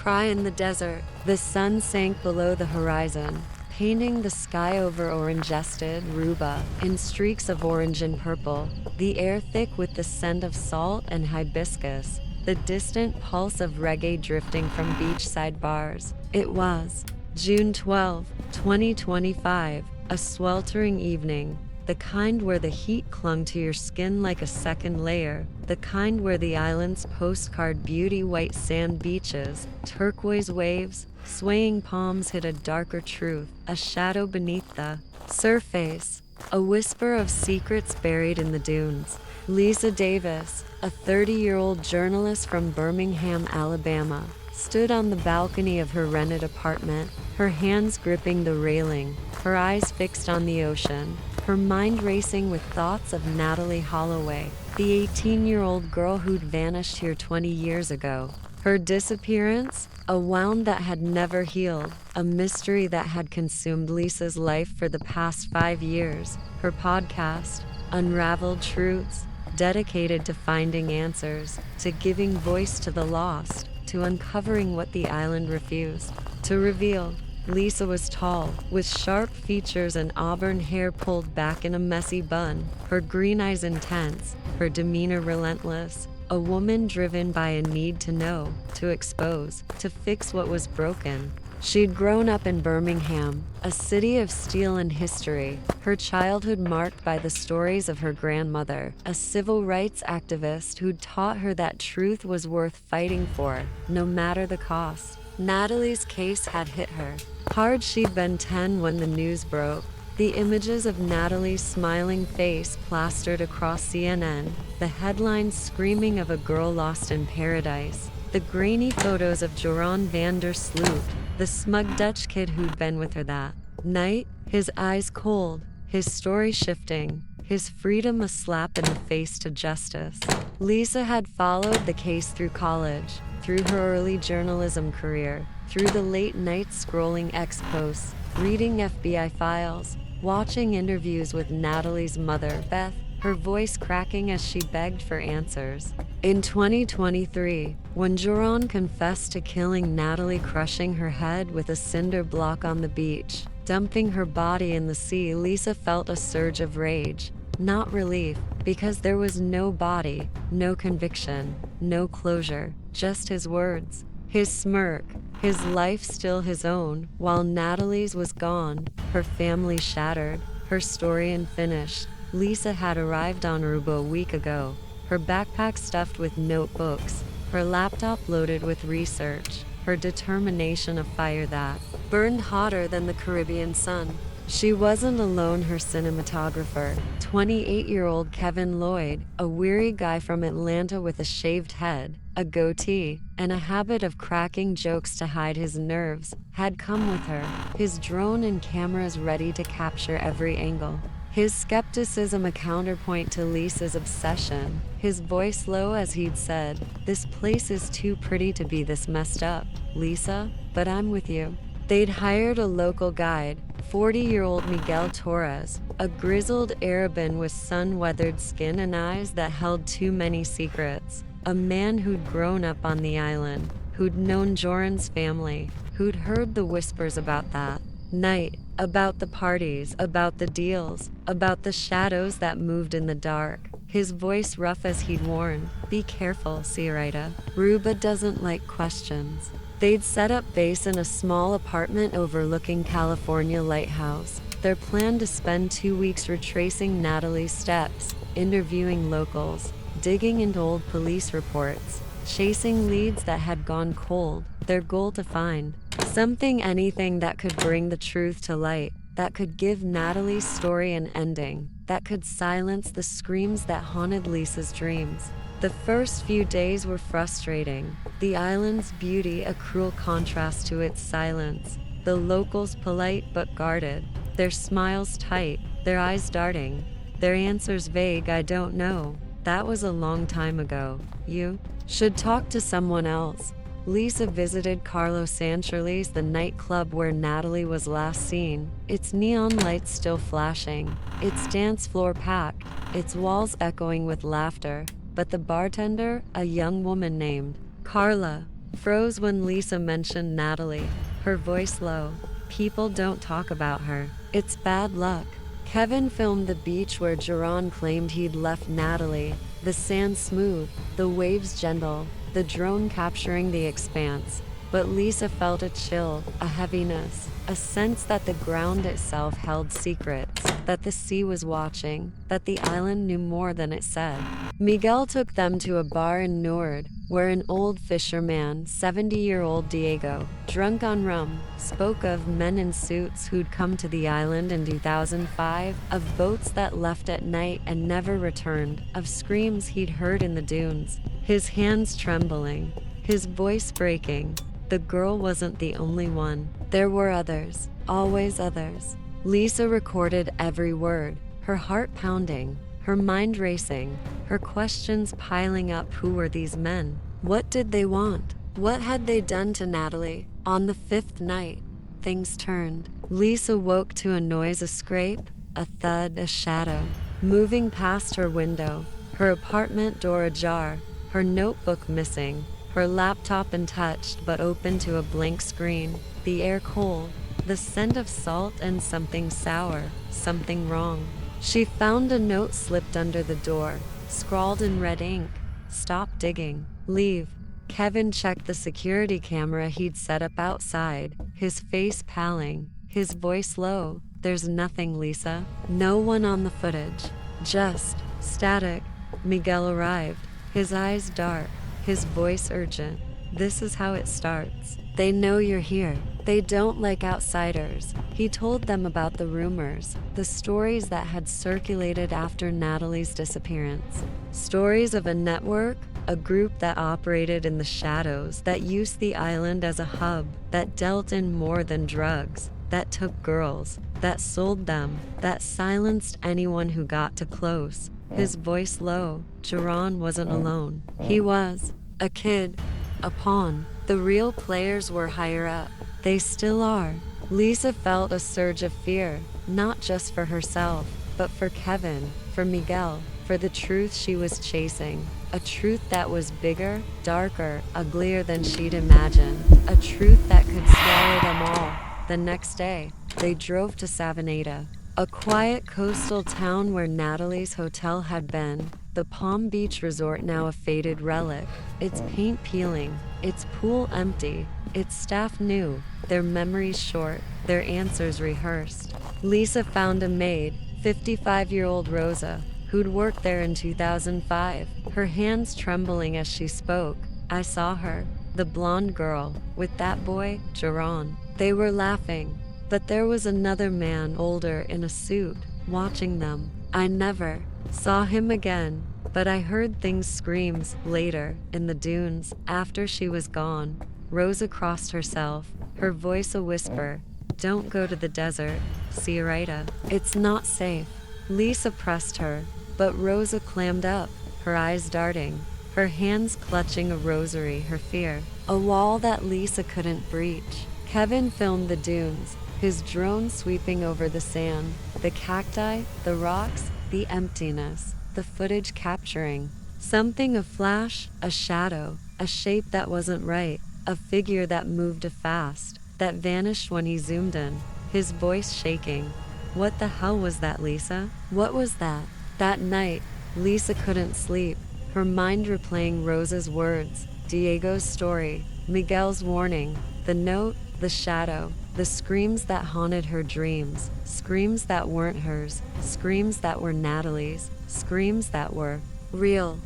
cry in the desert. The sun sank below the horizon, painting the sky over orange-ested Aruba in streaks of orange and purple, the air thick with the scent of salt and hibiscus, the distant pulse of reggae drifting from beachside bars. It was June 12, 2025, a sweltering evening, the kind where the heat clung to your skin like a second layer, the kind where the island's postcard beauty white sand beaches, turquoise waves, swaying palms hid a darker truth, a shadow beneath the surface, a whisper of secrets buried in the dunes. Lisa Davis, a 30-year-old journalist from Birmingham, Alabama, stood on the balcony of her rented apartment, her hands gripping the railing, her eyes fixed on the ocean, her mind racing with thoughts of Natalie Holloway, the 18-year-old girl who'd vanished here 20 years ago. Her disappearance, a wound that had never healed, a mystery that had consumed Lisa's life for the past 5 years. Her podcast, Unraveled Truths, dedicated to finding answers, to giving voice to the lost, to uncovering what the island refused to reveal. Lisa was tall, with sharp features and auburn hair pulled back in a messy bun, her green eyes intense, her demeanor relentless, a woman driven by a need to know, to expose, to fix what was broken. She'd grown up in Birmingham, a city of steel and history, her childhood marked by the stories of her grandmother, a civil rights activist who'd taught her that truth was worth fighting for, no matter the cost. Natalie's case had hit her hard. She'd been 10 when the news broke. The images of Natalie's smiling face plastered across CNN, the headlines screaming of a girl lost in paradise, the grainy photos of Joran van der Sloot, the smug Dutch kid who'd been with her that night, his eyes cold, his story shifting, his freedom a slap in the face to justice. Lisa had followed the case through college, through her early journalism career, through the late nights scrolling X posts, reading FBI files, watching interviews with Natalie's mother, Beth, her voice cracking as she begged for answers. In 2023, when Joran confessed to killing Natalie, crushing her head with a cinder block on the beach, dumping her body in the sea, Lisa felt a surge of rage. Not relief, because there was no body, no conviction, no closure, just his words, his smirk, his life still his own, while Natalie's was gone, her family shattered, her story unfinished. Lisa had arrived on Aruba a week ago, her backpack stuffed with notebooks, her laptop loaded with research, her determination a fire that burned hotter than the Caribbean sun. She wasn't alone. Her cinematographer, 28-year-old Kevin Lloyd, a weary guy from Atlanta with a shaved head, a goatee, and a habit of cracking jokes to hide his nerves, had come with her, his drone and cameras ready to capture every angle. His skepticism a counterpoint to Lisa's obsession, his voice low as he'd said, "This place is too pretty to be this messed up, Lisa, but I'm with you." They'd hired a local guide, 40-year-old Miguel Torres, a grizzled Araban with sun-weathered skin and eyes that held too many secrets, a man who'd grown up on the island, who'd known Joran's family, who'd heard the whispers about that night, about the parties, about the deals, about the shadows that moved in the dark. His voice rough as he'd warned, "Be careful, Sierra. Aruba doesn't like questions." They'd set up base in a small apartment overlooking California Lighthouse, their plan to spend 2 weeks retracing Natalie's steps, interviewing locals, digging into old police reports, chasing leads that had gone cold, their goal to find something, anything that could bring the truth to light, that could give Natalie's story an ending, that could silence the screams that haunted Lisa's dreams. The first few days were frustrating, the island's beauty a cruel contrast to its silence, the locals polite but guarded, their smiles tight, their eyes darting, their answers vague. "I don't know. That was a long time ago. You should talk to someone else." Lisa visited Carlos Sancherly's, the nightclub where Natalie was last seen, its neon lights still flashing, its dance floor packed, its walls echoing with laughter. But the bartender, a young woman named Carla, froze when Lisa mentioned Natalie, her voice low. People don't talk about her. It's bad luck. Kevin filmed the beach where Jerron claimed he'd left Natalie. The sand smooth, the waves gentle, the drone capturing the expanse. But Lisa felt a chill, a heaviness, a sense that the ground itself held secrets, that the sea was watching, that the island knew more than it said. Miguel took them to a bar in Nord, where an old fisherman, 70-year-old Diego, drunk on rum, spoke of men in suits who'd come to the island in 2005, of boats that left at night and never returned, of screams he'd heard in the dunes, his hands trembling, his voice breaking. The girl wasn't the only one. There were others, always others. Lisa recorded every word, her heart pounding, her mind racing, her questions piling up. Who were these men? What did they want? What had they done to Natalie? On the fifth night, things turned. Lisa woke to a noise, a scrape, a thud, a shadow, moving past her window, her apartment door ajar, her notebook missing, her laptop untouched but open to a blank screen, the air cold, the scent of salt and something sour, something wrong. She found a note slipped under the door, scrawled in red ink, "Stop digging, leave." Kevin checked the security camera he'd set up outside, his face paling, his voice low. "There's nothing, Lisa. No one on the footage. Just static." Miguel arrived, his eyes dark, his voice urgent. "This is how it starts. They know you're here. They don't like outsiders." He told them about the rumors, the stories that had circulated after Natalie's disappearance. Stories of a network, a group that operated in the shadows, that used the island as a hub, that dealt in more than drugs, that took girls, that sold them, that silenced anyone who got too close. His voice low. Jerron wasn't alone. He was a kid, a pawn. The real players were higher up. They still are. Lisa felt a surge of fear, not just for herself, but for Kevin, for Miguel, for the truth she was chasing. A truth that was bigger, darker, uglier than she'd imagined. A truth that could swallow them all. The next day, they drove to Savaneta, a quiet coastal town where Natalie's hotel had been. The Palm Beach resort now a faded relic, its paint peeling, its pool empty, its staff new, their memories short, their answers rehearsed. Lisa found a maid, 55-year-old Rosa, who'd worked there in 2005, her hands trembling as she spoke. "I saw her, the blonde girl, with that boy, Jerron." They were laughing, but there was another man, older, in a suit, watching them. "I never saw him again, but I heard things, screams, later, in the dunes, after she was gone." Rosa crossed herself, her voice a whisper. "Don't go to the desert, Ciarita. It's not safe." Lisa pressed her, but Rosa clammed up, her eyes darting, her hands clutching a rosary, her fear. A wall that Lisa couldn't breach. Kevin filmed the dunes, his drone sweeping over the sand, the cacti, the rocks, the emptiness, the footage capturing something, a flash, a shadow, a shape that wasn't right, a figure that moved fast, that vanished when he zoomed in, his voice shaking. "What the hell was that, Lisa? What was that?" That night, Lisa couldn't sleep, her mind replaying Rosa's words, Diego's story, Miguel's warning, the note, the shadow, the screams that haunted her dreams, screams that weren't hers, screams that were Natalie's, screams that were real,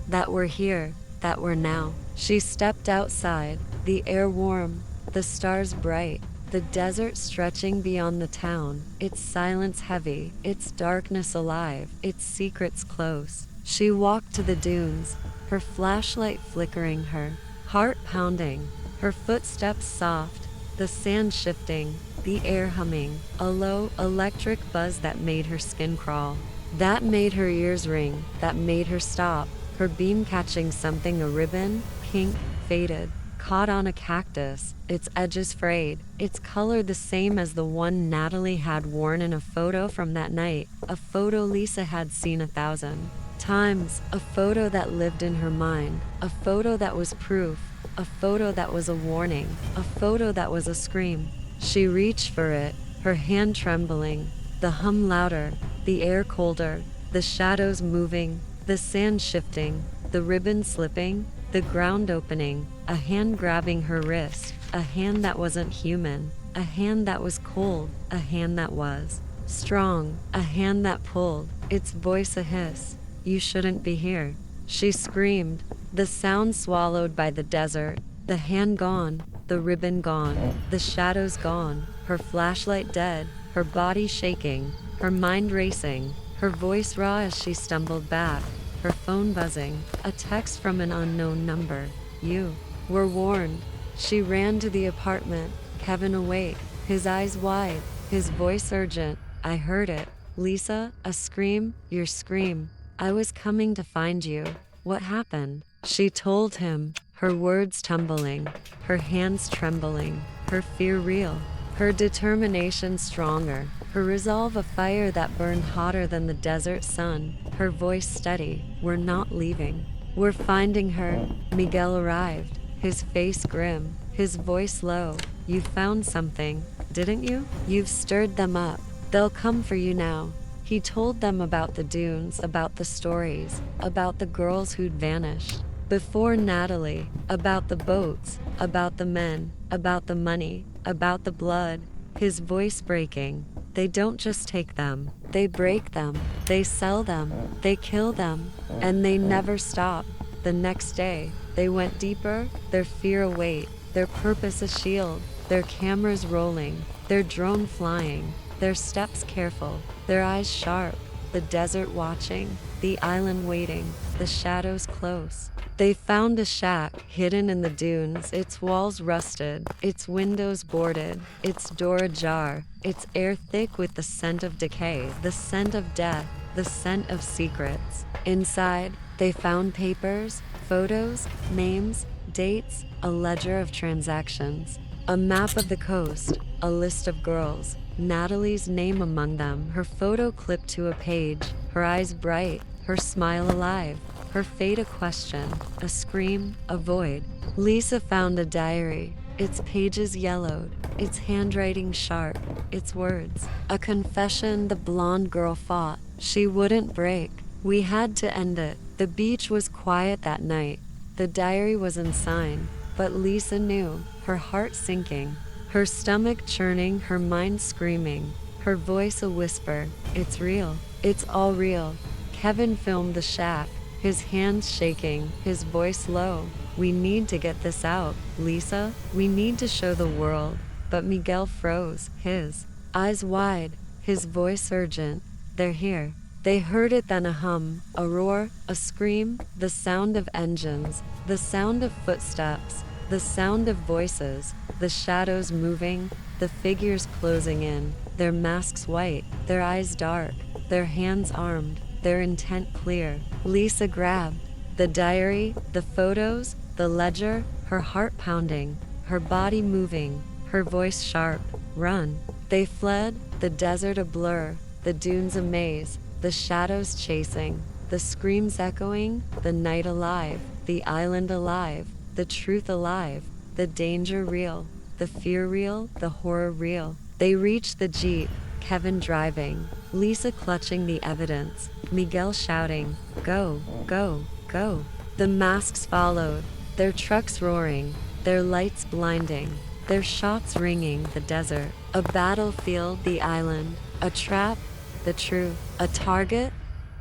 that were here, that were now. She stepped outside, the air warm, the stars bright, the desert stretching beyond the town, its silence heavy, its darkness alive, its secrets close. She walked to the dunes, her flashlight flickering, her heart pounding, her footsteps soft, the sand shifting, the air humming, a low, electric buzz that made her skin crawl. That made her ears ring, that made her stop, her beam catching something, a ribbon, pink, faded, caught on a cactus, its edges frayed, its color the same as the one Natalie had worn in a photo from that night, a photo Lisa had seen 1,000 times, a photo that lived in her mind, a photo that was proof a photo that was a warning, a photo that was a scream. She reached for it, her hand trembling, the hum louder, the air colder, the shadows moving, the sand shifting, the ribbon slipping, the ground opening, a hand grabbing her wrist, a hand that wasn't human, a hand that was cold, a hand that was strong, a hand that pulled, its voice a hiss. "You shouldn't be here," she screamed, the sound swallowed by the desert, the hand gone, the ribbon gone, the shadows gone, her flashlight dead, her body shaking, her mind racing, her voice raw as she stumbled back, her phone buzzing, a text from an unknown number. "You were warned." She ran to the apartment, Kevin awake, his eyes wide, his voice urgent. "I heard it. Lisa, a scream, your scream. I was coming to find you. What happened?" She told him, her words tumbling, her hands trembling, her fear real, her determination stronger, her resolve a fire that burned hotter than the desert sun, her voice steady. "We're not leaving. We're finding her." Miguel arrived, his face grim, his voice low. "You found something, didn't you? You've stirred them up. They'll come for you now." He told them about the dunes, about the stories, about the girls who'd vanished before Natalie, about the boats, about the men, about the money, about the blood, his voice breaking. "They don't just take them, they break them, they sell them, they kill them, and they never stop." The next day, they went deeper, their fear a weight, their purpose a shield, their cameras rolling, their drone flying, their steps careful, their eyes sharp, the desert watching, the island waiting, the shadows close. They found a shack hidden in the dunes, its walls rusted, its windows boarded, its door ajar, its air thick with the scent of decay, the scent of death, the scent of secrets. Inside, they found papers, photos, names, dates, a ledger of transactions, a map of the coast, a list of girls, Natalie's name among them, her photo clipped to a page, her eyes bright, her smile alive, her fate a question, a scream, a void. Lisa found a diary, its pages yellowed, its handwriting sharp, its words a confession. The blonde girl fought. She wouldn't break. We had to end it. The beach was quiet that night. The diary was unsigned, but Lisa knew, her heart sinking, her stomach churning, her mind screaming, her voice a whisper. "It's real. It's all real." Kevin filmed the shack, his hands shaking, his voice low. "We need to get this out, Lisa. We need to show the world." But Miguel froze, his eyes wide, his voice urgent. "They're here." They heard it, then a hum, a roar, a scream, the sound of engines, the sound of footsteps, the sound of voices, the shadows moving, the figures closing in, their masks white, their eyes dark, their hands armed, their intent clear. Lisa grabbed the diary, the photos, the ledger, her heart pounding, her body moving, her voice sharp. "Run." They fled, the desert a blur, the dunes a maze, the shadows chasing, the screams echoing, the night alive, the island alive, the truth alive, the danger real, the fear real, the horror real. They reached the jeep, Kevin driving, Lisa clutching the evidence, Miguel shouting, "Go, go, go." The masks followed, their trucks roaring, their lights blinding, their shots ringing the desert. A battlefield, the island, a trap, the truth, a target,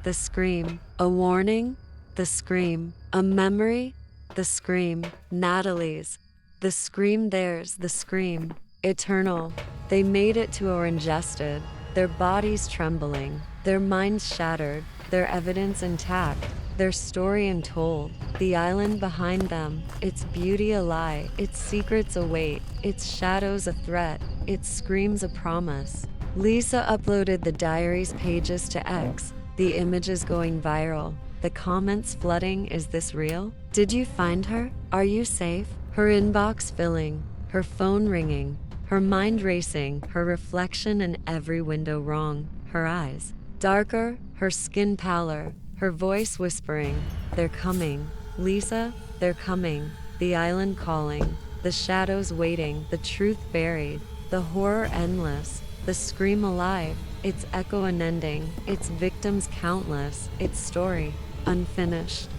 the scream, a warning, the scream, a memory, the scream, Natalie's, the scream, theirs, the scream, eternal. They made it to or ingested, their bodies trembling, their minds shattered, their evidence intact, their story untold, the island behind them, its beauty a lie, its secrets a weight, its shadows a threat, its screams a promise. Lisa uploaded the diary's pages to X, the images going viral, the comments flooding. "Is this real? Did you find her? Are you safe?" Her inbox filling, her phone ringing, her mind racing, her reflection in every window wrong, her eyes darker, her skin pallor, her voice whispering, "They're coming, Lisa, they're coming." The island calling, the shadows waiting, the truth buried, the horror endless, the scream alive, its echo unending, its victims countless, its story unfinished.